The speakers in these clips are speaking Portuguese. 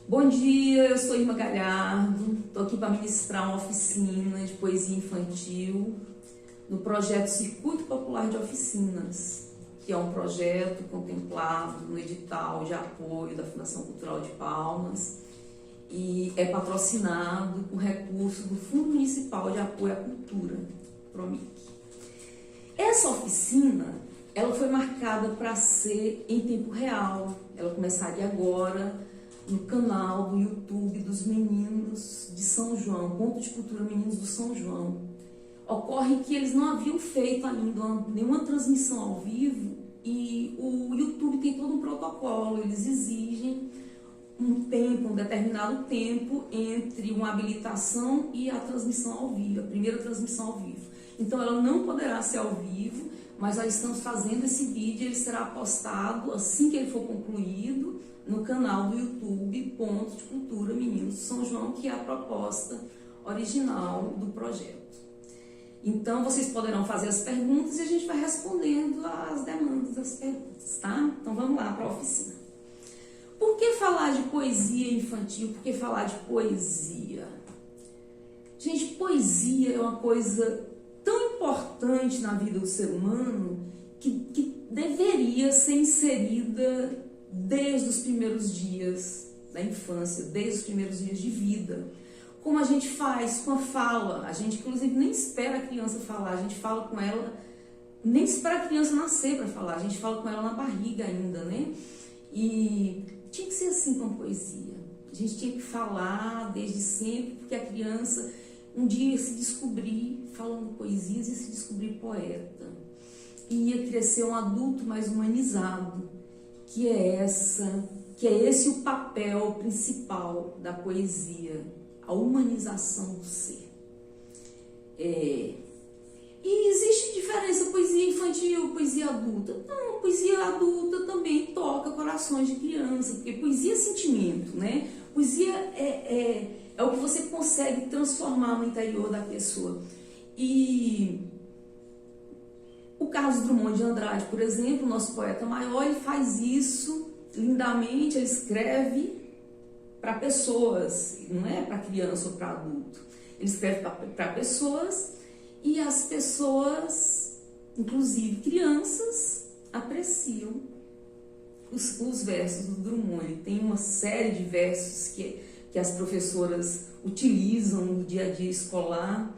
Bom dia, eu sou Irma Galhardo, estou aqui para ministrar uma oficina de poesia infantil no projeto Circuito Popular de Oficinas, que é um projeto contemplado no edital de apoio da Fundação Cultural de Palmas e é patrocinado com recursos do Fundo Municipal de Apoio à Cultura, PROMIC. Essa oficina, ela foi marcada para ser em tempo real, ela começaria agora no canal do YouTube dos Meninos de São João, Ponto de Cultura Meninos do São João. Ocorre que eles não haviam feito ainda nenhuma transmissão ao vivo e o YouTube tem todo um protocolo, eles exigem um determinado tempo entre uma habilitação e a transmissão ao vivo, a primeira transmissão ao vivo. Então ela não poderá ser ao vivo, mas nós estamos fazendo esse vídeo, ele será postado assim que ele for concluído no canal do YouTube Ponto de Cultura Meninos de São João, que é a proposta original do projeto. Então vocês poderão fazer as perguntas e a gente vai respondendo às demandas das perguntas, tá? Então vamos lá para a oficina. Por que falar de poesia infantil? Por que falar de poesia? Gente, poesia é uma coisa tão importante na vida do ser humano que deveria ser inserida desde os primeiros dias da infância, desde os primeiros dias de vida. Como a gente faz com a fala, a gente inclusive nem espera a criança falar, a gente fala com ela, nem espera a criança nascer para falar, a gente fala com ela na barriga ainda, né? E tinha que ser assim com a poesia. A gente tinha que falar desde sempre, porque a criança um dia ia se descobrir falando poesias e se descobrir poeta. E ia crescer um adulto mais humanizado, que é esse o papel principal da poesia, a humanização do ser. E existe diferença poesia infantil, poesia adulta? Não, poesia adulta também toca corações de criança, porque poesia é sentimento, né? Poesia é o que você consegue transformar no interior da pessoa. E o Carlos Drummond de Andrade, por exemplo, nosso poeta maior, ele faz isso lindamente, ele escreve para pessoas, não é para criança ou para adulto. Ele escreve para pessoas e as pessoas, inclusive crianças, apreciam os versos do Drummond. Ele tem uma série de versos que as professoras utilizam no dia a dia escolar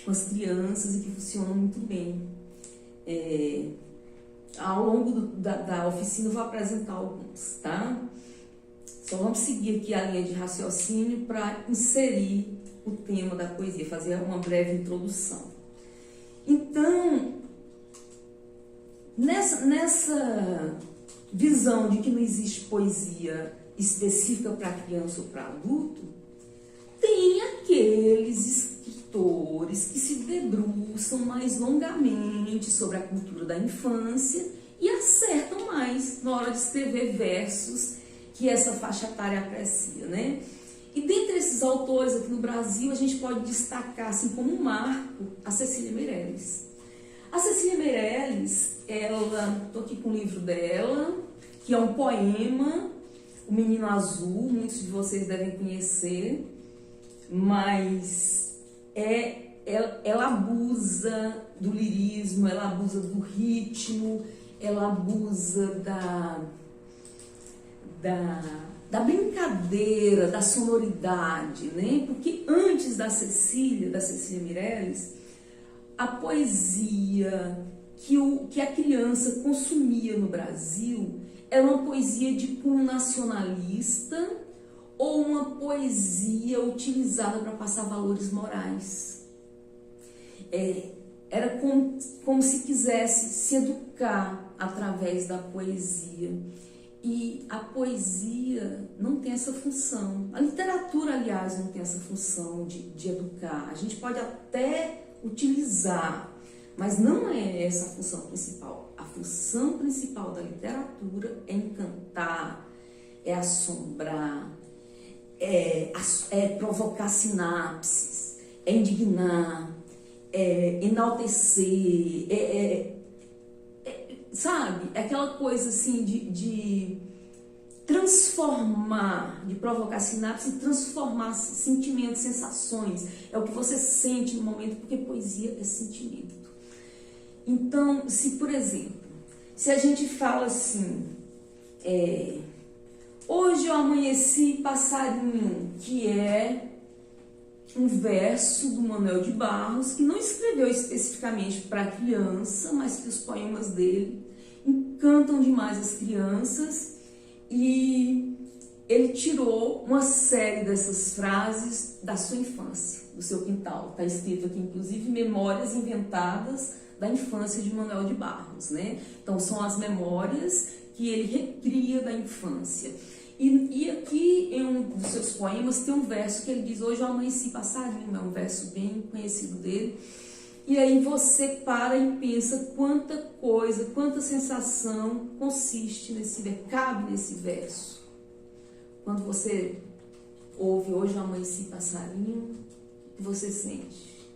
com as crianças e que funcionam muito bem. Ao longo da oficina eu vou apresentar alguns, tá? Só vamos seguir aqui a linha de raciocínio para inserir o tema da poesia, fazer uma breve introdução. Então, nessa visão de que não existe poesia específica para criança ou para adulto, tem aqueles escritores que se debruçam mais longamente sobre a cultura da infância e acertam mais na hora de escrever versos que essa faixa etária aprecia, né? E dentre esses autores aqui no Brasil, a gente pode destacar, assim como um marco, a Cecília Meirelles. A Cecília Meirelles, estou aqui com o livro dela, que é um poema, O Menino Azul, muitos de vocês devem conhecer, mas ela abusa do lirismo, ela abusa do ritmo, ela abusa da brincadeira, da sonoridade, né? Porque antes da Cecília Meirelles, a poesia que a criança consumia no Brasil era uma poesia de cunho nacionalista ou uma poesia utilizada para passar valores morais. Era como se quisesse se educar através da poesia. E a poesia não tem essa função. A literatura, aliás, não tem essa função de educar. A gente pode até utilizar, mas não é essa a função principal. A função principal da literatura é encantar, é assombrar, é provocar sinapses, é indignar, é enaltecer, sabe? É aquela coisa assim de transformar, de provocar sinapse e transformar sentimentos, sensações. É o que você sente no momento, porque poesia é sentimento. Então, se, por exemplo, se a gente fala assim, hoje eu amanheci passarinho, que é um verso do Manuel de Barros, que não escreveu especificamente para criança, mas que os poemas dele encantam demais as crianças, e ele tirou uma série dessas frases da sua infância, do seu quintal. Está escrito aqui, inclusive, Memórias Inventadas da Infância de Manuel de Barros, né? Então, são as memórias que ele recria da infância. E aqui, em um dos seus poemas, tem um verso que ele diz: hoje eu amanheci passarinho, é um verso bem conhecido dele. E aí você para e pensa quanta coisa, quanta sensação consiste nesse verso, cabe nesse verso. Quando você ouve hoje eu amanheci passarinho, o que você sente?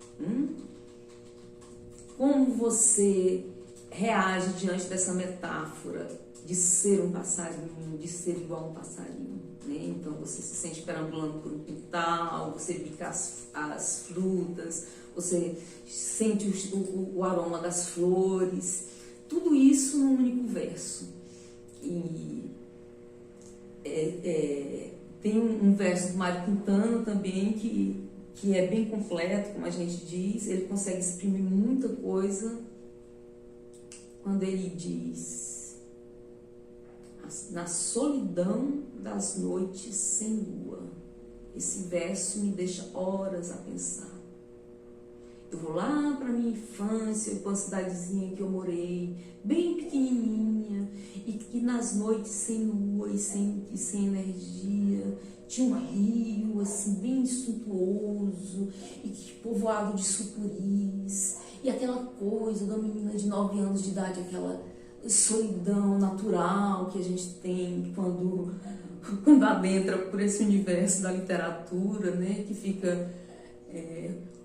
Como você reage diante dessa metáfora de ser um passarinho, de ser igual a um passarinho, né? Então você se sente perambulando por um quintal, você pica as frutas, você sente o aroma das flores, tudo isso num único verso. E tem um verso do Mário Quintana também que é bem completo, como a gente diz. Ele consegue exprimir muita coisa quando ele diz: na solidão das noites sem lua. Esse verso me deixa horas a pensar. Eu vou lá para minha infância, para uma cidadezinha que eu morei, bem pequenininha, e que nas noites sem lua e sem energia, tinha um rio assim bem suntuoso, e que povoado de sucuris, e aquela coisa da menina de 9 anos de idade, aquela solidão natural que a gente tem quando adentra por esse universo da literatura, né, que fica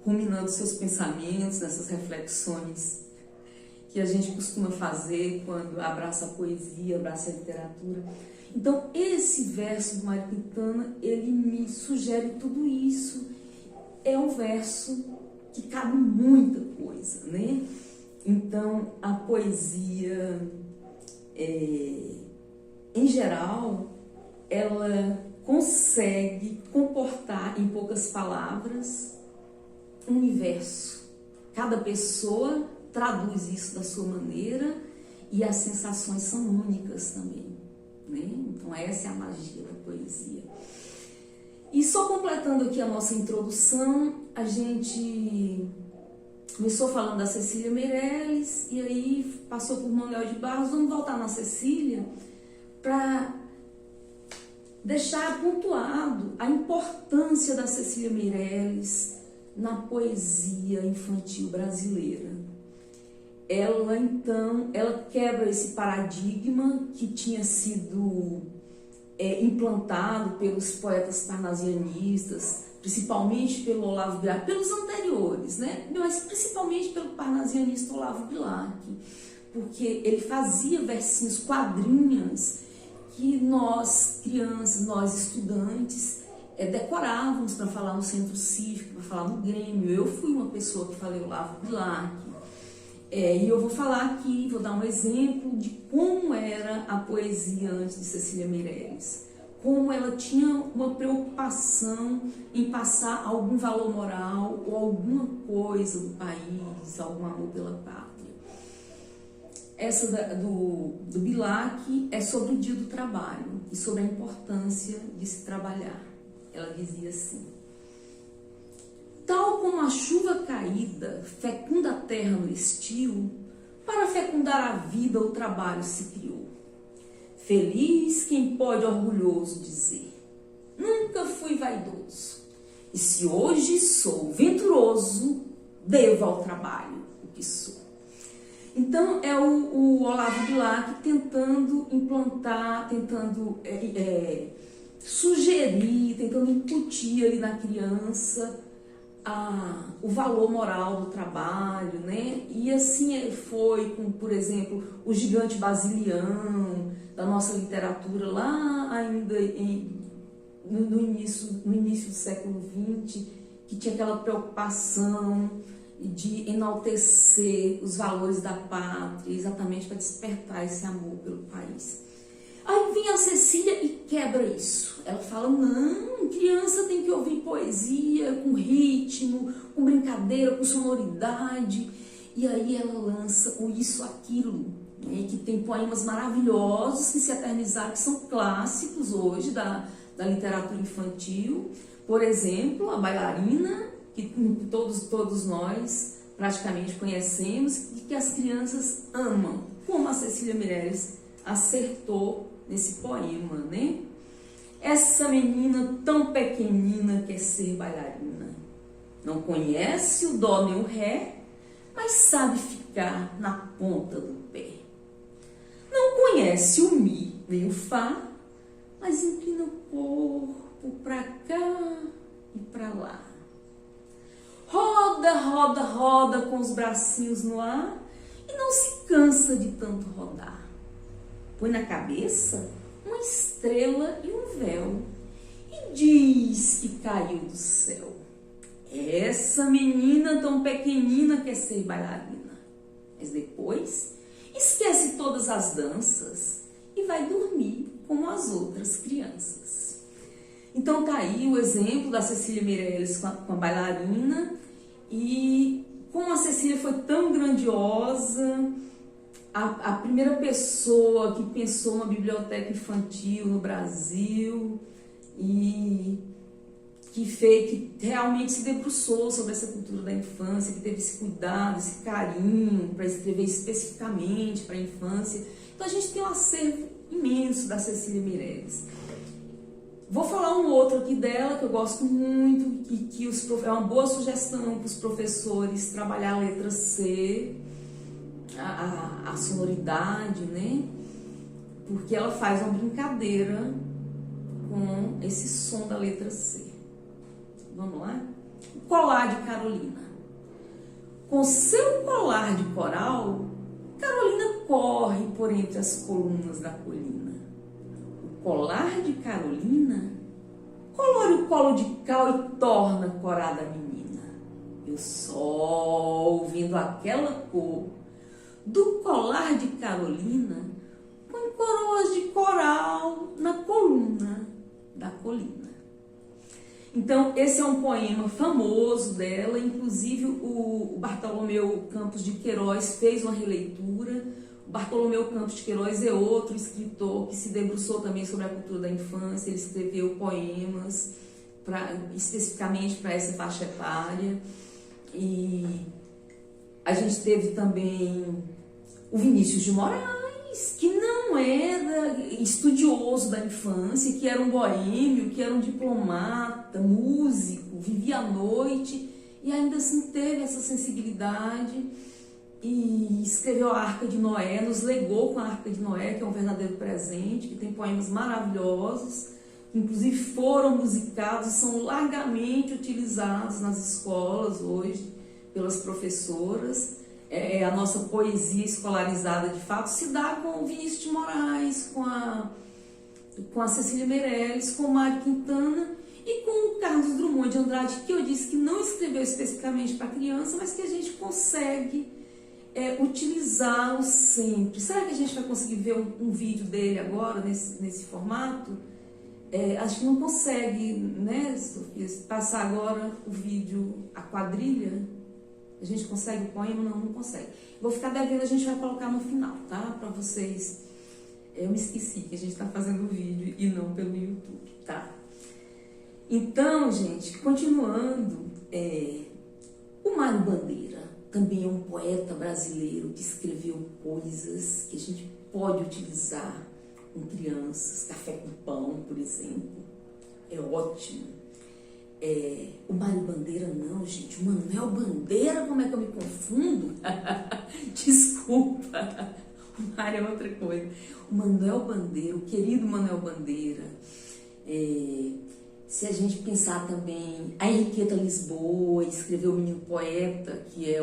ruminando seus pensamentos, nessas reflexões que a gente costuma fazer quando abraça a poesia, abraça a literatura. Então, esse verso do Mário Quintana, ele me sugere tudo isso. É um verso que cabe muita coisa, né? Então, a poesia, em geral, ela consegue comportar, em poucas palavras, um universo. Cada pessoa traduz isso da sua maneira e as sensações são únicas também, né? Então essa é a magia da poesia. E só completando aqui a nossa introdução, a gente começou falando da Cecília Meirelles e aí passou por Manuel de Barros. Vamos voltar na Cecília para deixar pontuado a importância da Cecília Meirelles na poesia infantil brasileira. Ela quebra esse paradigma que tinha sido implantado pelos poetas parnasianistas, principalmente pelo Olavo Bilac, pelos anteriores, né? Mas principalmente pelo parnasianista Olavo Bilac, porque ele fazia versinhos, quadrinhas, que nós, crianças, nós estudantes, decorávamos para falar no centro cívico, para falar no Grêmio. Eu fui uma pessoa que falei Olavo Bilac. E eu vou falar aqui, vou dar um exemplo de como era a poesia antes de Cecília Meirelles. Como ela tinha uma preocupação em passar algum valor moral ou alguma coisa do país, algum amor pela pátria. Essa do Bilac é sobre o dia do trabalho e sobre a importância de se trabalhar. Ela dizia assim: tal como a chuva caída fecunda a terra no estio, para fecundar a vida o trabalho se criou. Feliz quem pode orgulhoso dizer: nunca fui vaidoso, e se hoje sou venturoso, devo ao trabalho o que sou. Então é o Olavo Bilac tentando implantar, tentando sugerir, tentando incutir ali na criança o valor moral do trabalho, né? E assim foi com, por exemplo, o Gigante Basiliano, da nossa literatura, lá ainda no início do século XX, que tinha aquela preocupação de enaltecer os valores da pátria, exatamente para despertar esse amor pelo país. Aí vem a Cecília e quebra isso. Ela fala, não, criança tem que ouvir poesia com ritmo, com brincadeira, com sonoridade. E aí ela lança o Isso, Aquilo, né, que tem poemas maravilhosos que se eternizaram, que são clássicos hoje da literatura infantil. Por exemplo, A Bailarina, que todos nós praticamente conhecemos e que as crianças amam, como a Cecília Meirelles acertou nesse poema, né? Essa menina tão pequenina quer ser bailarina, não conhece o dó nem o ré, mas sabe ficar na ponta do pé. Não conhece o mi nem o fá, mas inclina o corpo pra cá e pra lá. Roda, roda, roda com os bracinhos no ar e não se cansa de tanto rodar. Põe na cabeça uma estrela e um véu e diz que caiu do céu. Essa menina tão pequenina quer ser bailarina, mas depois esquece todas as danças e vai dormir como as outras crianças. Então tá aí o exemplo da Cecília Meirelles com a bailarina, e como a Cecília foi tão grandiosa, a primeira pessoa que pensou uma biblioteca infantil no Brasil e que realmente se debruçou sobre essa cultura da infância, que teve esse cuidado, esse carinho para escrever especificamente para a infância. Então a gente tem um acervo imenso da Cecília Meirelles. Vou falar um outro aqui dela que eu gosto muito e que é uma boa sugestão para os professores trabalhar a letra C, a sonoridade, né? Porque ela faz uma brincadeira com esse som da letra C. Vamos lá? O Colar de Carolina. Com seu colar de coral, Carolina corre por entre as colunas da colina. O colar de Carolina colore o colo de cal e torna corada a menina. E o sol, ouvindo aquela cor do colar de Carolina, põe coroas de coral na coluna da colina. Então, esse é um poema famoso dela, inclusive o Bartolomeu Campos de Queiroz fez uma releitura. O Bartolomeu Campos de Queiroz é outro escritor que se debruçou também sobre a cultura da infância, ele escreveu poemas especificamente para essa faixa etária. E a gente teve também o Vinícius de Moraes, que não era estudioso da infância, que era um boêmio, que era um diplomata, músico, vivia à noite e ainda assim teve essa sensibilidade e escreveu a Arca de Noé, nos legou com a Arca de Noé, que é um verdadeiro presente, que tem poemas maravilhosos, que inclusive foram musicados e são largamente utilizados nas escolas hoje pelas professoras. A nossa poesia escolarizada, de fato, se dá com o Vinícius de Moraes, com a Cecília Meirelles, com o Mário Quintana e com o Carlos Drummond de Andrade, que eu disse que não escreveu especificamente para criança, mas que a gente consegue utilizá-lo sempre. Será que a gente vai conseguir ver um vídeo dele agora, nesse formato? Acho que não consegue, né, Sofia? Passar agora o vídeo, a quadrilha. A gente consegue o poema? Não consegue. Vou ficar devendo, a gente vai colocar no final, tá? Para vocês. Eu me esqueci que a gente está fazendo o vídeo e não pelo YouTube, tá? Então, gente, continuando, o Mário Bandeira também é um poeta brasileiro que escreveu coisas que a gente pode utilizar com crianças. Café com Pão, por exemplo, é ótimo. O Mário Bandeira não, gente, o Manuel Bandeira, como é que eu me confundo? Desculpa, o Mário é outra coisa. O Manuel Bandeira, o querido Manuel Bandeira, Se a gente pensar também, a Henriqueta Lisboa escreveu O Menino Poeta, que é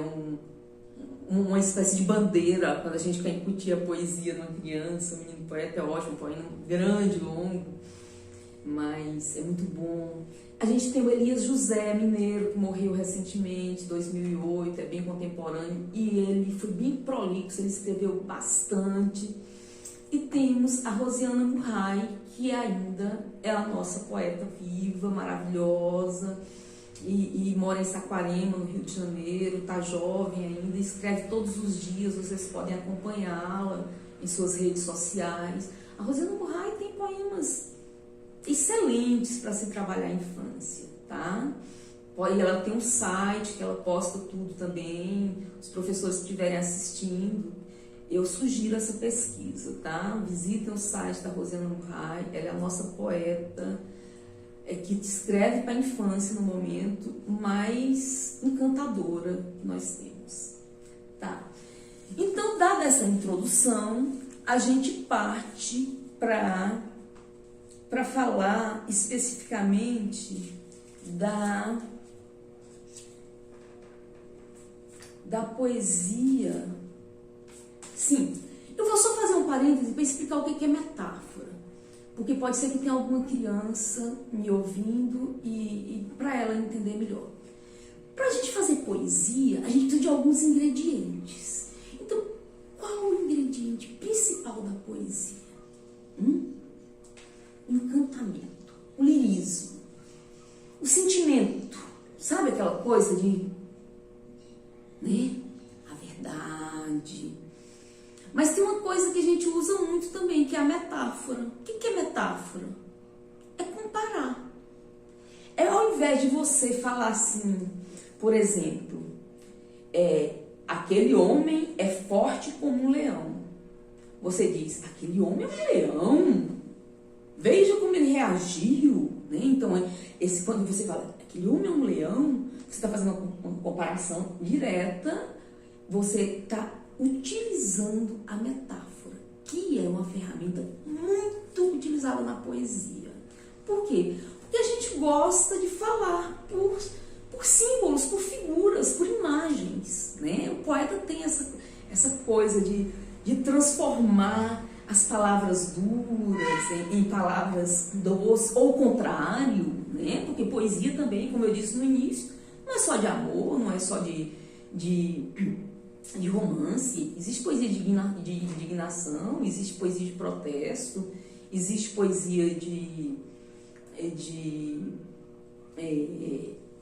uma espécie de bandeira, quando a gente quer incutir a poesia numa criança. O Menino Poeta é ótimo, um poema grande, longo, mas é muito bom. A gente tem o Elias José, mineiro, que morreu recentemente, 2008, é bem contemporâneo, e ele foi bem prolixo, ele escreveu bastante. E temos a Rosiana Murray, que ainda é a nossa poeta viva, maravilhosa, e mora em Saquarema, no Rio de Janeiro, está jovem ainda, escreve todos os dias, vocês podem acompanhá-la em suas redes sociais. A Rosiana Murray tem poemas excelentes para se trabalhar a infância, tá? Ela tem um site que ela posta tudo também, os professores que estiverem assistindo, eu sugiro essa pesquisa, tá? Visitem o site da Rosiana Murray, ela é a nossa poeta que escreve para a infância no momento mais encantadora que nós temos, tá? Então, dada essa introdução, a gente parte para falar especificamente da poesia. Sim, eu vou só fazer um parêntese para explicar o que é metáfora, porque pode ser que tenha alguma criança me ouvindo e para ela entender melhor. Para a gente fazer poesia, a gente precisa de alguns ingredientes. Então, qual o ingrediente principal da poesia? O encantamento, o lirismo, o sentimento. Sabe aquela coisa de, né? A verdade. Mas tem uma coisa que a gente usa muito também, que é a metáfora. O que é metáfora? É comparar. É ao invés de você falar assim, por exemplo, aquele homem é forte como um leão. Você diz, aquele homem é um leão. Veja como ele reagiu. Né? Então, quando você fala, aquele homem é um leão, você está fazendo uma comparação direta, você está utilizando a metáfora, que é uma ferramenta muito utilizada na poesia. Por quê? Porque a gente gosta de falar por símbolos, por figuras, por imagens. Né? O poeta tem essa coisa de transformar as palavras duras em palavras doces, ou o contrário, né? Porque poesia também, como eu disse no início, não é só de amor, não é só de romance. Existe poesia de indignação, existe poesia de protesto, existe poesia de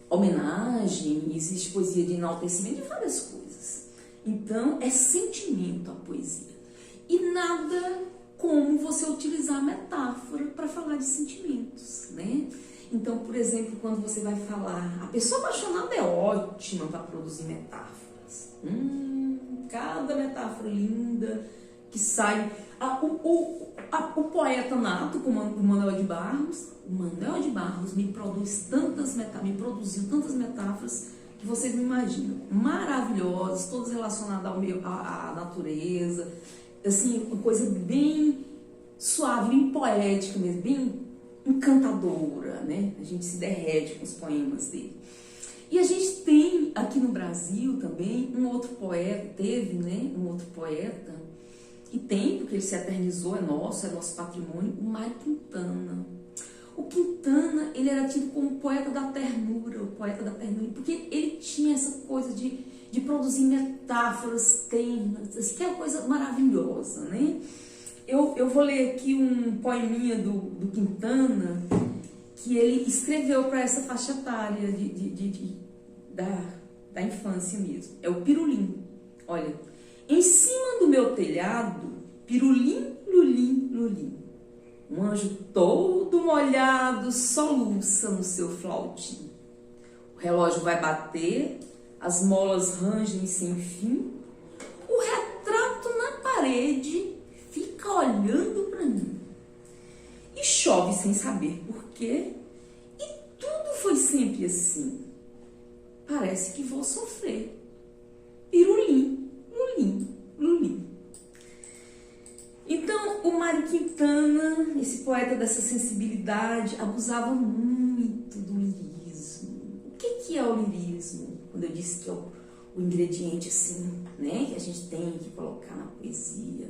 homenagem, existe poesia de enaltecimento, de várias coisas. Então, é sentimento a poesia. E nada como você utilizar a metáfora para falar de sentimentos, né? Então, por exemplo, quando você vai falar, a pessoa apaixonada é ótima para produzir metáforas. Cada metáfora linda que sai. O poeta nato, como o Manuel de Barros, me produziu tantas metáforas que vocês não imaginam. Maravilhosas, todas relacionadas à natureza. Assim, uma coisa bem suave, bem poética mesmo, bem encantadora, né? A gente se derrete com os poemas dele. E a gente tem aqui no Brasil também um outro poeta, e tem, porque ele se eternizou, é nosso patrimônio, o Mário Quintana. O Quintana, ele era tido como o poeta da ternura, porque ele tinha essa coisa de produzir metáforas ternas, assim, que é uma coisa maravilhosa, né? Eu vou ler aqui um poeminha do Quintana, que ele escreveu para essa faixa etária da infância mesmo. É o Pirulim. Olha, em cima do meu telhado, pirulim, lulim, lulim. Um anjo todo molhado soluça no seu flautim. O relógio vai bater, as molas rangem sem fim. O retrato na parede fica olhando para mim. E chove sem saber por quê. E tudo foi sempre assim. Parece que vou sofrer. Pirulim, lulim, lulim. Então, o Mário Quintana, esse poeta dessa sensibilidade, abusava muito que é o lirismo? Quando eu disse que é o ingrediente assim, né, que a gente tem que colocar na poesia.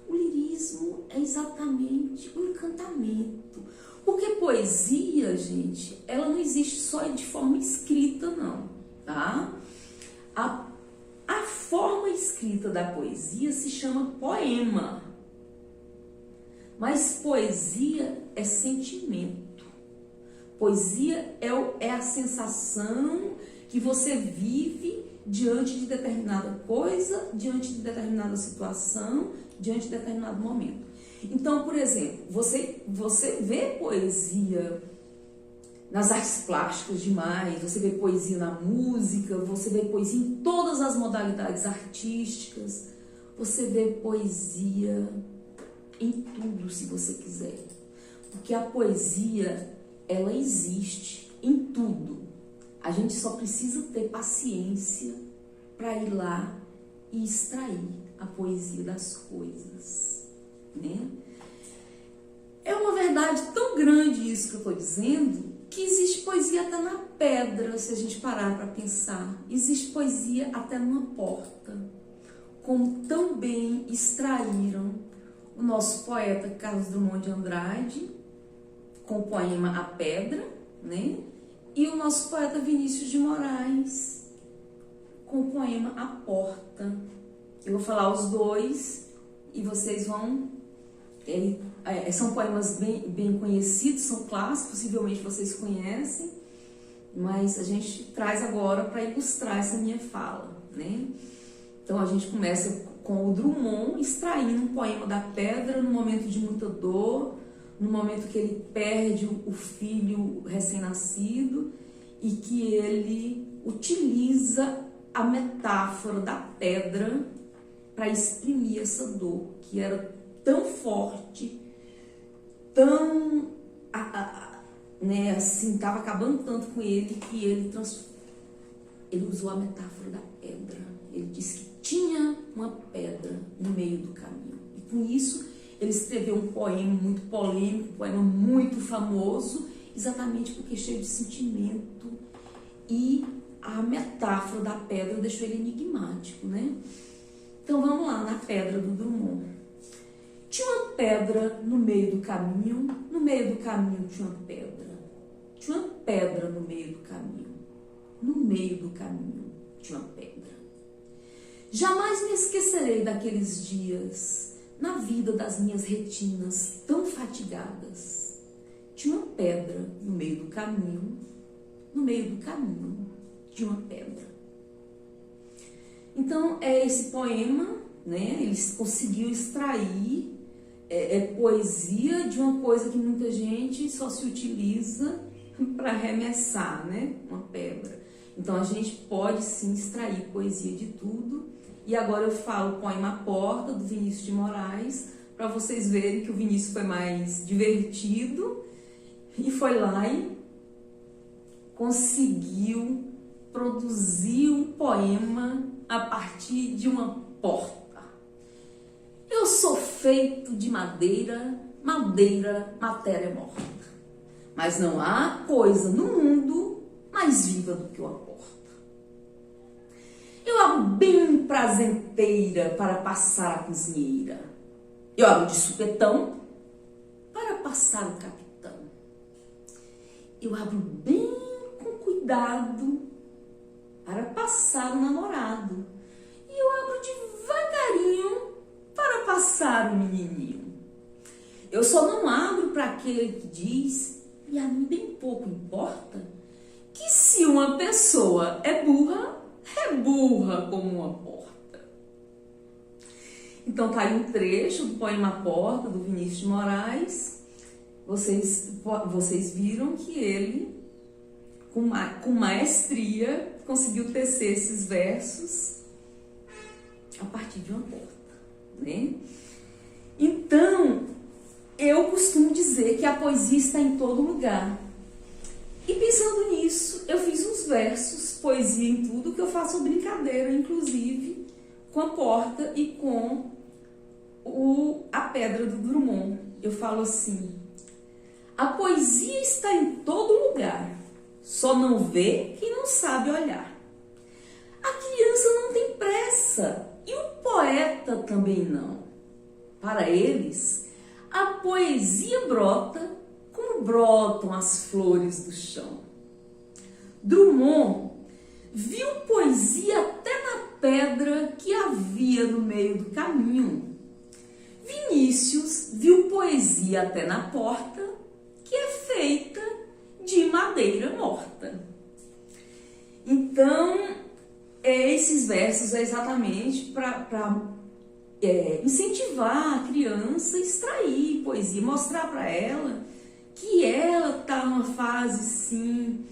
O lirismo é exatamente o encantamento. Porque poesia, gente, ela não existe só de forma escrita, não, tá? A forma escrita da poesia se chama poema. Mas poesia é sentimento. Poesia é a sensação que você vive diante de determinada coisa, diante de determinada situação, diante de determinado momento. Então, por exemplo, você vê poesia nas artes plásticas demais, você vê poesia na música, você vê poesia em todas as modalidades artísticas, você vê poesia em tudo, se você quiser. Porque a poesia, ela existe em tudo. A gente só precisa ter paciência para ir lá e extrair a poesia das coisas, né? É uma verdade tão grande isso que eu estou dizendo, que existe poesia até na pedra, se a gente parar para pensar. Existe poesia até numa porta, como tão bem extraíram o nosso poeta Carlos Drummond de Andrade, com o poema A Pedra, né? E o nosso poeta Vinícius de Moraes, com o poema A Porta. Eu vou falar os dois e vocês vão... são poemas bem conhecidos, são clássicos, possivelmente vocês conhecem, mas a gente traz agora para ilustrar essa minha fala, né? Então a gente começa com o Drummond extraindo um poema da pedra no momento de muita dor, no momento que ele perde o filho recém-nascido e que ele utiliza a metáfora da pedra para exprimir essa dor, que era tão forte, tão, né, assim, estava acabando tanto com ele, que ele usou a metáfora da pedra. Ele disse que tinha uma pedra no meio do caminho. E com isso, ele escreveu um poema muito polêmico, um poema muito famoso, exatamente porque cheio de sentimento. E a metáfora da pedra deixou ele enigmático, né? Então vamos lá, na pedra do Drummond. Tinha uma pedra no meio do caminho, no meio do caminho tinha uma pedra. Tinha uma pedra no meio do caminho, no meio do caminho tinha uma pedra. Jamais me esquecerei daqueles dias, na vida das minhas retinas tão fatigadas. Tinha uma pedra no meio do caminho, no meio do caminho tinha uma pedra. Então, é esse poema, né? Ele conseguiu extrair poesia de uma coisa que muita gente só se utiliza para arremessar, né? Uma pedra. Então, a gente pode sim extrair poesia de tudo. E agora eu falo o poema A Porta, do Vinícius de Moraes, para vocês verem que o Vinícius foi mais divertido e foi lá e conseguiu produzir um poema a partir de uma porta. Eu sou feito de madeira, madeira, matéria morta. Mas não há coisa no mundo mais viva do que uma porta. Eu abro bem prazenteira para passar a cozinheira. Eu abro de supetão para passar o capitão. Eu abro bem com cuidado para passar o namorado. E eu abro devagarinho para passar o menininho. Eu só não abro para aquele que diz, e a mim bem pouco importa, que se uma pessoa é burra como uma porta. Então tá aí um trecho do poema A Porta, do Vinícius de Moraes. Vocês viram que ele, com maestria, conseguiu tecer esses versos a partir de uma porta, né? Então, eu costumo dizer que a poesia está em todo lugar. E pensando nisso, eu fiz uns versos, poesia em tudo, que eu faço brincadeira, inclusive, com a porta e com a pedra do Drummond. Eu falo assim: a poesia está em todo lugar, Só não vê quem não sabe olhar. A criança não tem pressa e o poeta também não. Para eles, a poesia brota como brotam as flores do chão. Drummond viu poesia até na pedra que havia no meio do caminho. Vinícius viu poesia até na porta que é feita de madeira morta. Então, esses versos é exatamente para incentivar a criança a extrair poesia, mostrar para ela que ela está numa fase, sim,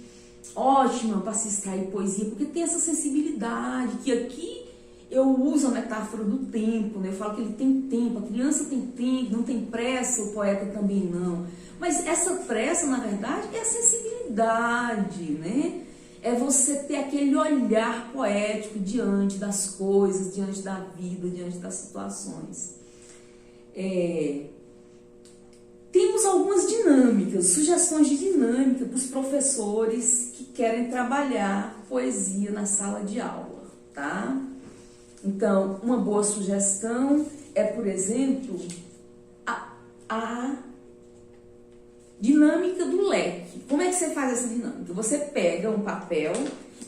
ótima para se extrair poesia, porque tem essa sensibilidade, que aqui eu uso a metáfora do tempo, né? Eu falo que ele tem tempo, a criança tem tempo, não tem pressa, o poeta também não. Mas essa pressa, na verdade, é a sensibilidade, né? É você ter aquele olhar poético diante das coisas, diante da vida, diante das situações. Temos algumas dinâmicas, sugestões de dinâmica para os professores que querem trabalhar poesia na sala de aula, tá? Então, uma boa sugestão é, por exemplo, a dinâmica do leque. Como é que você faz essa dinâmica? Você pega um papel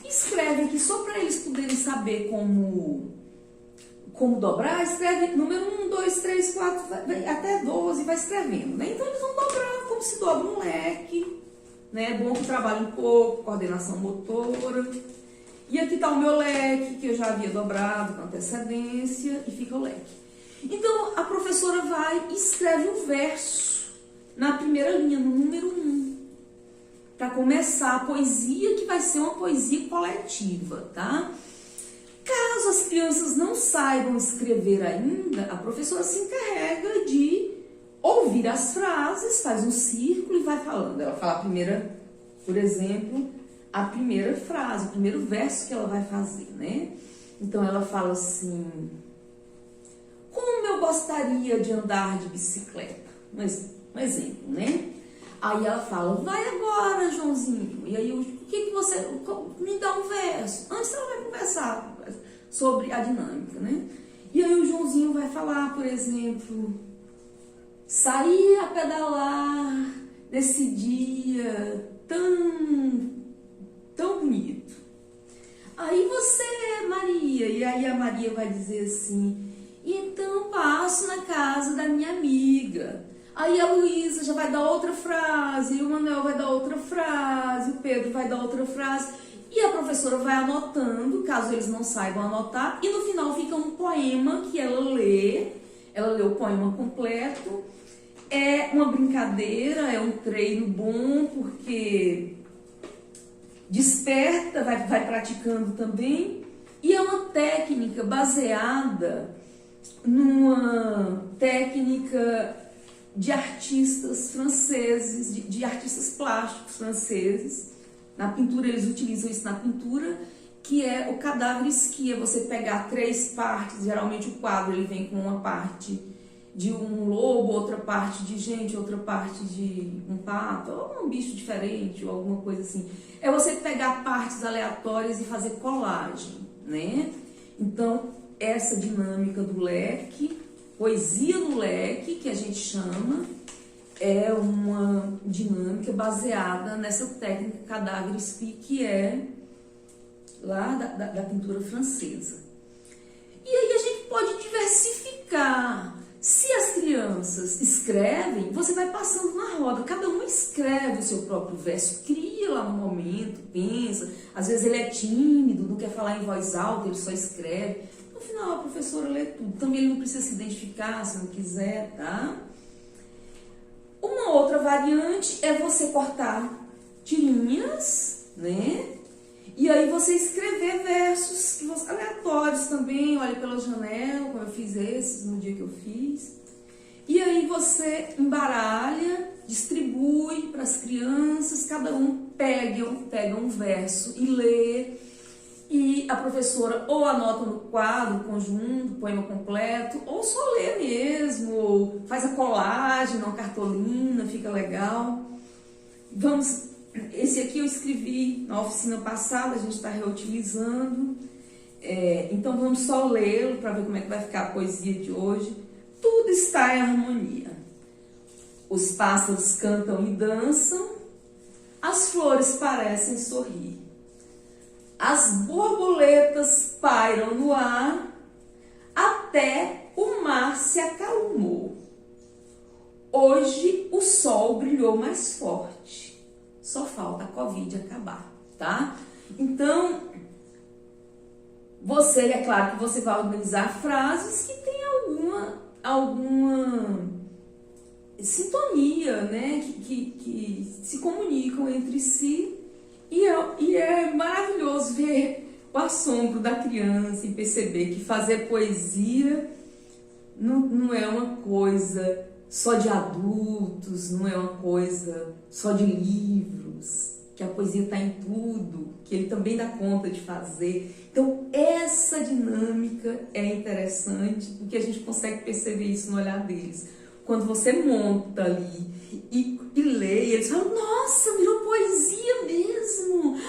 e escreve aqui, só para eles poderem saber como dobrar, escreve número 1, 2, 3, 4, até 12, vai escrevendo, né? Então, eles vão dobrar como se dobra um leque, né? É bom que trabalhe um pouco, coordenação motora. E aqui está o meu leque, que eu já havia dobrado com antecedência, e fica o leque. Então, a professora vai e escreve um verso na primeira linha, no número 1, para começar a poesia, que vai ser uma poesia coletiva, tá? Caso as crianças não saibam escrever ainda, a professora se encarrega de ouvir as frases, faz um círculo e vai falando. Ela fala a primeira, por exemplo, a primeira frase, o primeiro verso que ela vai fazer, né? Então ela fala assim: como eu gostaria de andar de bicicleta. Um exemplo, né? Aí ela fala: vai agora, Joãozinho. E aí, o que você... Me dá um verso. Antes ela vai conversar sobre a dinâmica, né? E aí o Joãozinho vai falar, por exemplo: saí a pedalar nesse dia tão bonito. Aí você, Maria, e aí a Maria vai dizer assim: então passo na casa da minha amiga. Aí a Luísa já vai dar outra frase, e o Manuel vai dar outra frase, o Pedro vai dar outra frase, e a professora vai anotando, caso eles não saibam anotar, e no final fica um poema que ela lê o poema completo. É uma brincadeira, é um treino bom, porque desperta, vai praticando também, e é uma técnica baseada numa técnica de artistas franceses, de artistas plásticos franceses. Na pintura, eles utilizam isso na pintura, que é o cadáver esqui, é você pegar 3 partes, geralmente o quadro ele vem com uma parte de um lobo, outra parte de gente, outra parte de um pato, ou um bicho diferente, ou alguma coisa assim. É você pegar partes aleatórias e fazer colagem, né? Então, essa dinâmica do leque, poesia no leque, que a gente chama, é uma dinâmica baseada nessa técnica cadáver esqui, que é lá da pintura francesa. E aí a gente pode diversificar. Se as crianças escrevem, você vai passando na roda, cada um escreve o seu próprio verso, cria lá no momento, pensa. Às vezes ele é tímido, não quer falar em voz alta, ele só escreve. No final a professora lê tudo. Também ele não precisa se identificar se não quiser, tá? Uma outra variante é você cortar tirinhas, né? E aí você escrever versos aleatórios também, olha pela janela, como eu fiz esses no dia que eu fiz. E aí você embaralha, distribui para as crianças, cada um pega um verso e lê. E a professora ou anota no quadro, conjunto, poema completo, ou só lê mesmo, ou faz a colagem numa cartolina, fica legal. Esse aqui eu escrevi na oficina passada, a gente está reutilizando. Então vamos só lê-lo para ver como é que vai ficar a poesia de hoje. Tudo está em harmonia. Os pássaros cantam e dançam, as flores parecem sorrir. As borboletas pairam no ar, até o mar se acalmou. Hoje o sol brilhou mais forte. Só falta a Covid acabar, tá? Então, é claro que você vai organizar frases que tem alguma sintonia, né? Que se comunicam entre si. E é maravilhoso ver o assombro da criança e perceber que fazer poesia não é uma coisa só de adultos, não é uma coisa só de livros, que a poesia está em tudo, que ele também dá conta de fazer. Então, essa dinâmica é interessante, porque a gente consegue perceber isso no olhar deles. Quando você monta ali e lê, eles falam, nossa, virou poesia mesmo!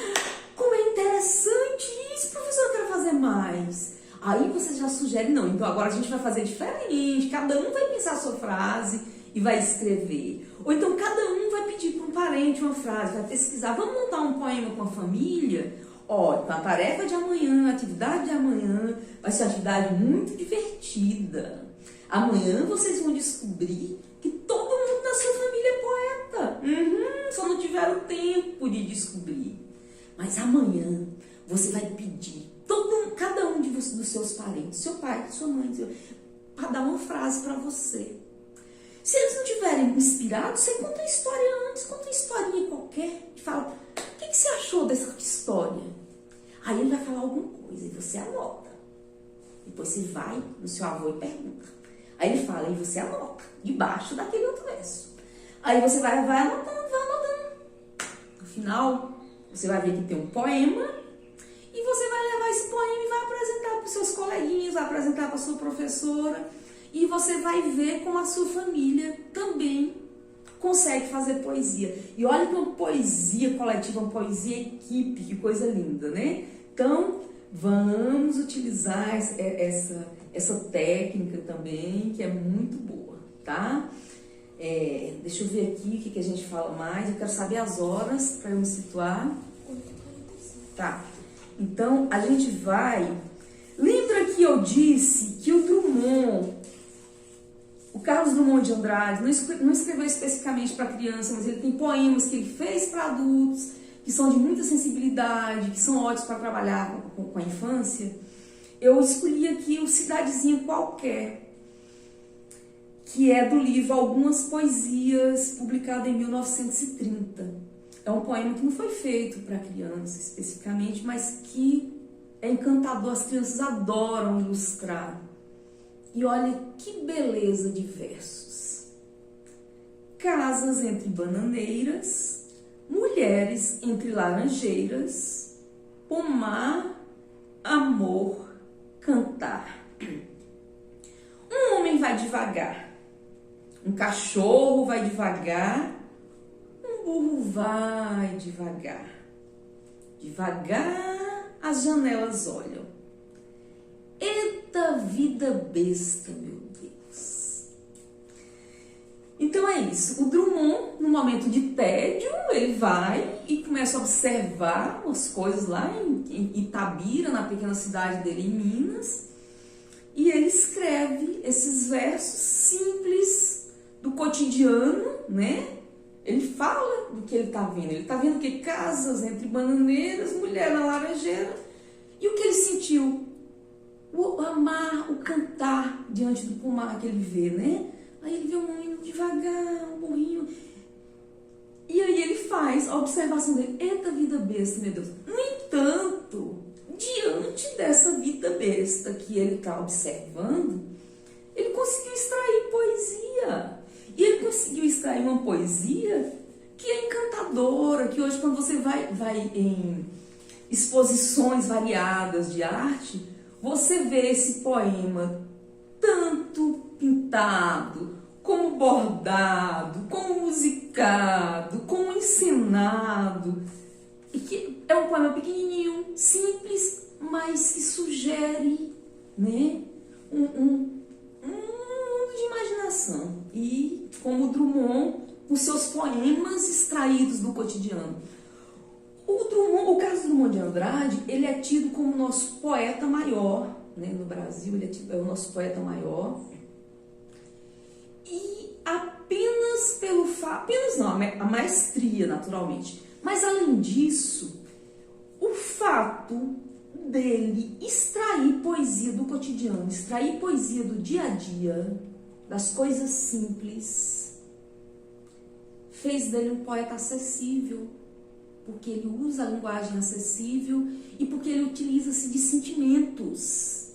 Como é interessante isso, professor, eu quero fazer mais. Aí você já sugere, não, então agora a gente vai fazer diferente, cada um vai pensar a sua frase e vai escrever. Ou então cada um vai pedir para um parente uma frase, vai pesquisar, vamos montar um poema com a família? Ó, então a tarefa de amanhã, a atividade de amanhã, vai ser uma atividade muito divertida. Amanhã vocês vão descobrir que todo mundo da sua família é poeta. Só não tiveram tempo de descobrir. Mas amanhã você vai pedir cada um dos seus parentes, seu pai, sua mãe, para dar uma frase para você. Se eles não tiverem inspirado, você conta a história antes, conta uma historinha qualquer, e fala, o que você achou dessa história? Aí ele vai falar alguma coisa e você anota. Depois você vai no seu avô e pergunta. Aí ele fala e você anota, debaixo daquele outro verso. Aí você vai anotando, vai anotando. No final, você vai ver que tem um poema e você vai levar esse poema e vai apresentar para os seus coleguinhas, vai apresentar para a sua professora e você vai ver como a sua família também consegue fazer poesia. E olha que uma poesia coletiva, uma poesia equipe, que coisa linda, né? Então, vamos utilizar essa técnica também, que é muito boa, tá? Deixa eu ver aqui o que a gente fala mais. Eu quero saber as horas para eu me situar. Tá. Então, a gente vai... Lembra que eu disse que o Drummond, o Carlos Drummond de Andrade, não escreveu especificamente para criança, mas ele tem poemas que ele fez para adultos, que são de muita sensibilidade, que são ótimos para trabalhar com a infância. Eu escolhi aqui o Cidadezinha Qualquer, que é do livro Algumas Poesias, publicado em 1930. É um poema que não foi feito para criança especificamente, mas que é encantador, as crianças adoram ilustrar. E olha que beleza de versos. Casas entre bananeiras, mulheres entre laranjeiras, pomar, amor, cantar. Um homem vai devagar, um cachorro vai devagar, um burro vai devagar. Devagar as janelas olham. Eita vida besta, meu Deus. Então é isso. O Drummond, no momento de tédio, ele vai e começa a observar as coisas lá em Itabira, na pequena cidade dele em Minas. E ele escreve esses versos simples do cotidiano, né? Ele fala do que ele está vendo. Ele está vendo que casas entre bananeiras, mulher na laranjeira. E o que ele sentiu? O amar, o cantar diante do pomar que ele vê, né? Aí ele vê um menino devagar, um burrinho. E aí ele faz a observação dele. Eita vida besta, meu Deus. No entanto, diante dessa vida besta que ele está observando, ele conseguiu extrair poesia. E ele conseguiu extrair uma poesia que é encantadora, que hoje quando você vai em exposições variadas de arte, você vê esse poema tanto pintado, como bordado, como musicado, como encenado. encarnado, e que é um poema pequenininho, simples, mas que sugere, né, um mundo de imaginação. E como Drummond, com seus poemas extraídos do cotidiano. O Carlos Drummond de Andrade, ele é tido como nosso poeta maior, né, no Brasil, ele é o nosso poeta maior. E apenas pelo fato, apenas não, a maestria, naturalmente. Mas além disso, o fato dele extrair poesia do cotidiano, extrair poesia do dia a dia, das coisas simples, fez dele um poeta acessível, porque ele usa a linguagem acessível e porque ele utiliza-se de sentimentos.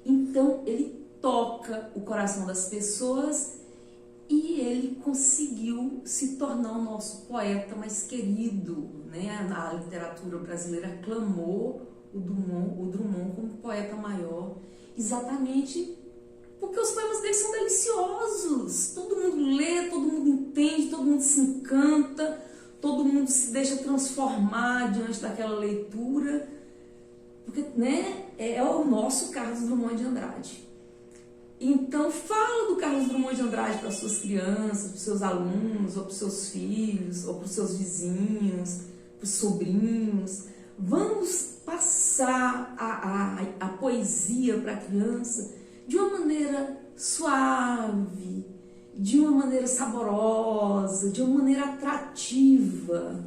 Então, ele toca o coração das pessoas e ele conseguiu se tornar o nosso poeta mais querido, né? A literatura brasileira aclamou o Drummond como poeta maior, exatamente porque os poemas dele são deliciosos. Todo mundo lê, todo mundo entende, todo mundo se encanta, todo mundo se deixa transformar diante daquela leitura, porque, né, é o nosso Carlos Drummond de Andrade. Então, fala do Carlos Drummond de Andrade para as suas crianças, para os seus alunos, ou para os seus filhos, ou para os seus vizinhos, para os sobrinhos. Vamos passar a poesia para a criança de uma maneira suave, de uma maneira saborosa, de uma maneira atrativa,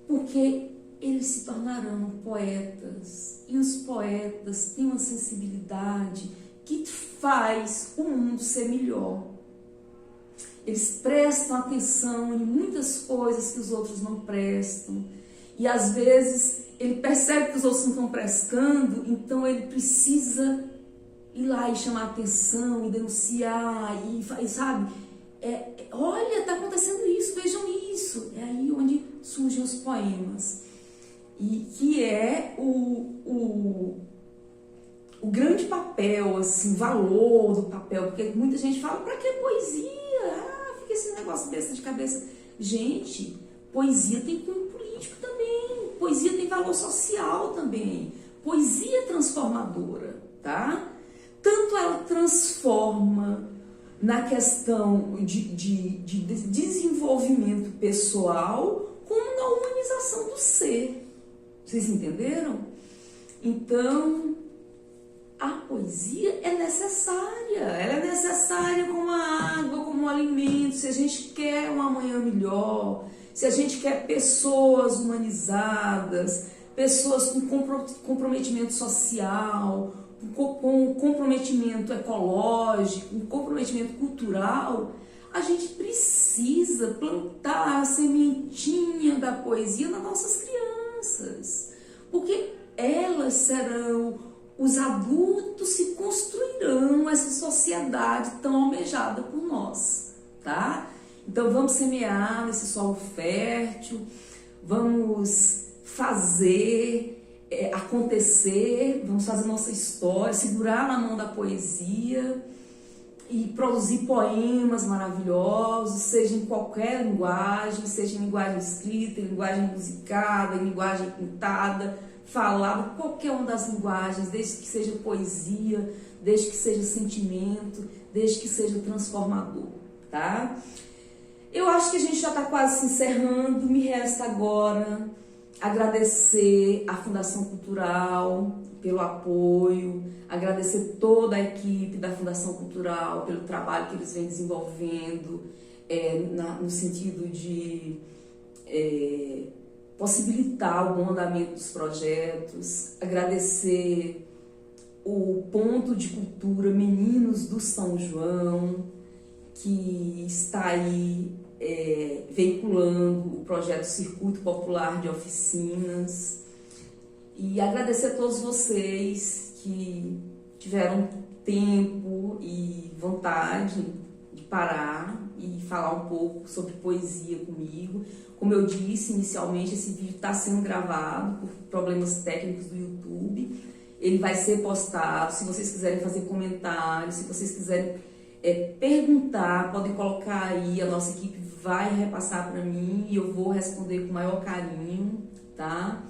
porque eles se tornarão poetas, e os poetas têm uma sensibilidade que faz o mundo ser melhor. Eles prestam atenção em muitas coisas que os outros não prestam, e às vezes ele percebe que os outros não estão prestando, então ele precisa ir lá e chamar atenção, e denunciar, e sabe, olha, está acontecendo isso, vejam isso. É aí onde surgem os poemas, e que é o grande papel, assim, valor do papel, porque muita gente fala, para que poesia? Fica esse negócio besta de cabeça. Gente, poesia tem cunho político também, poesia tem valor social também, poesia é transformadora, tá? Tanto ela transforma na questão de desenvolvimento pessoal, como na humanização do ser. Vocês entenderam? Então, a poesia é necessária. Ela é necessária como a água, como um alimento. Se a gente quer um amanhã melhor, se a gente quer pessoas humanizadas, pessoas com comprometimento social, com comprometimento ecológico, com comprometimento cultural, a gente precisa plantar a sementinha da poesia nas nossas crianças, porque elas serão os adultos que construirão essa sociedade tão almejada por nós, tá? Então vamos semear nesse solo fértil, vamos fazer acontecer, vamos fazer nossa história, segurar na mão da poesia e produzir poemas maravilhosos, seja em qualquer linguagem, seja em linguagem escrita, em linguagem musicada, em linguagem pintada, falada, qualquer uma das linguagens, desde que seja poesia, desde que seja sentimento, desde que seja transformador, tá? Eu acho que a gente já está quase se encerrando, me resta agora agradecer à Fundação Cultural pelo apoio, agradecer toda a equipe da Fundação Cultural pelo trabalho que eles vêm desenvolvendo, no sentido de possibilitar o bom andamento dos projetos, agradecer o Ponto de Cultura Meninos do São João, que está aí veiculando o projeto Circuito Popular de Oficinas, e agradecer a todos vocês que tiveram tempo e vontade de parar e falar um pouco sobre poesia comigo. Como eu disse inicialmente, esse vídeo está sendo gravado por problemas técnicos do YouTube. Ele vai ser postado. Se vocês quiserem fazer comentários, se vocês quiserem perguntar, podem colocar aí. A nossa equipe vai repassar para mim e eu vou responder com o maior carinho, tá?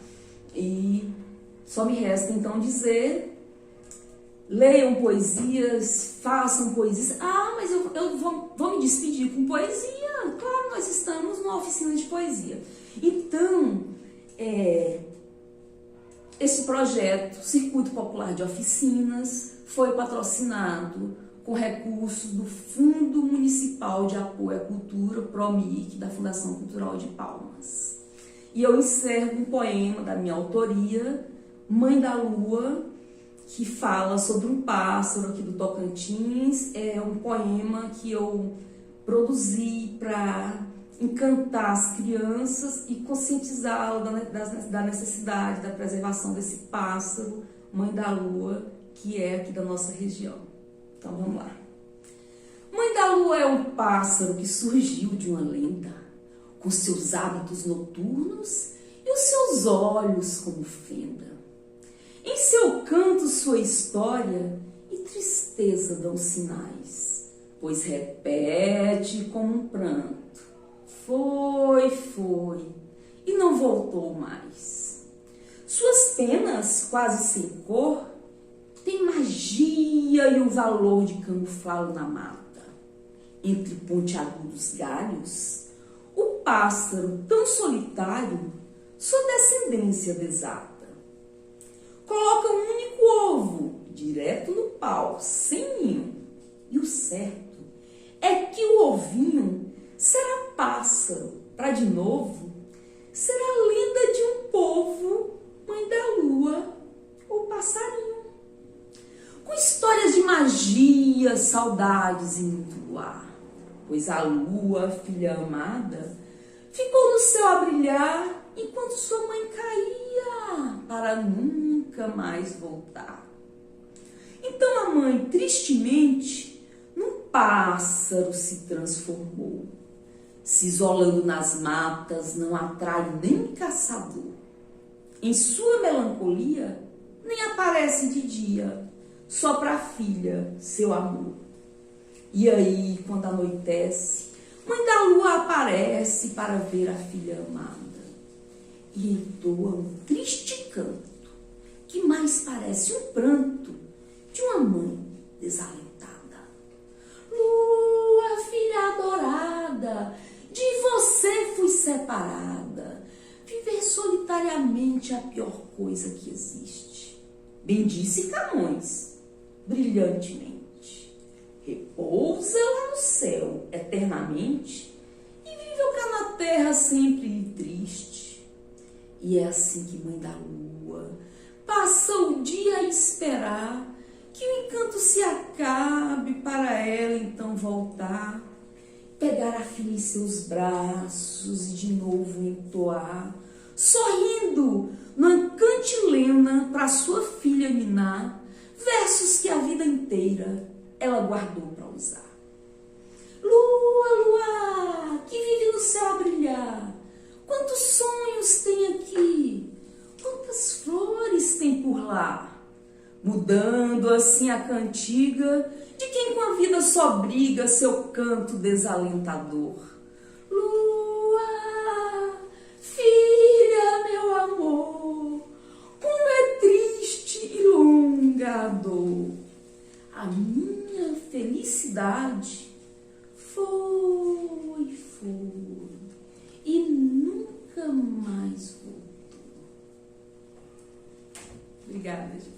E só me resta então dizer: leiam poesias, façam poesias. Ah, mas eu vou me despedir com poesia. Claro, nós estamos numa oficina de poesia. Então, esse projeto, Circuito Popular de Oficinas, foi patrocinado com recursos do Fundo Municipal de Apoio à Cultura, PROMIC, da Fundação Cultural de Palmas. E eu encerro um poema da minha autoria, Mãe da Lua, que fala sobre um pássaro aqui do Tocantins. É um poema que eu produzi para encantar as crianças e conscientizá-las da necessidade da preservação desse pássaro, Mãe da Lua, que é aqui da nossa região. Então vamos lá. Mãe da Lua é um pássaro que surgiu de uma lenda, com seus hábitos noturnos e os seus olhos como fenda. Em seu canto, sua história e tristeza dão sinais, pois repete como um pranto: foi, e não voltou mais. Suas penas, quase sem cor, têm magia e o valor de camuflá-lo na mata. Entre pontiagudos galhos, o pássaro tão solitário sua descendência desata. Coloca um único ovo direto no pau, sem ninho. E o certo é que o ovinho será pássaro, para de novo será lenda de um povo, Mãe da Lua, ou passarinho. Com histórias de magia, saudades e muito luar, pois a lua, filha amada, ficou no céu a brilhar enquanto sua mãe caía, para nunca mais voltar. Então a mãe, tristemente, num pássaro se transformou. Se isolando nas matas, não atrai nem caçador. Em sua melancolia, nem aparece de dia, só para a filha, seu amor. E aí, quando anoitece, Mãe da Lua aparece para ver a filha amada. E entoa um triste canto, que mais parece um pranto de uma mãe desalentada. Lua, filha adorada, de você fui separada. Viver solitariamente é a pior coisa que existe. Bem disse Camões, brilhantemente. Repousa lá no céu eternamente e vive cá na terra sempre triste. E é assim que Mãe da Lua passa o dia a esperar que o encanto se acabe para ela então voltar, pegar a filha em seus braços e de novo entoar, sorrindo numa cantilena para sua filha ninar, versos que a vida inteira ela guardou para usar. Lua, lua, que vive no céu a brilhar, quantos sonhos tem aqui, quantas flores tem por lá, mudando assim a cantiga de quem com a vida só briga seu canto desalentador. Lua, filha, meu amor, como é triste e longa a dor. A minha felicidade foi e nunca mais voltou. Obrigada, gente.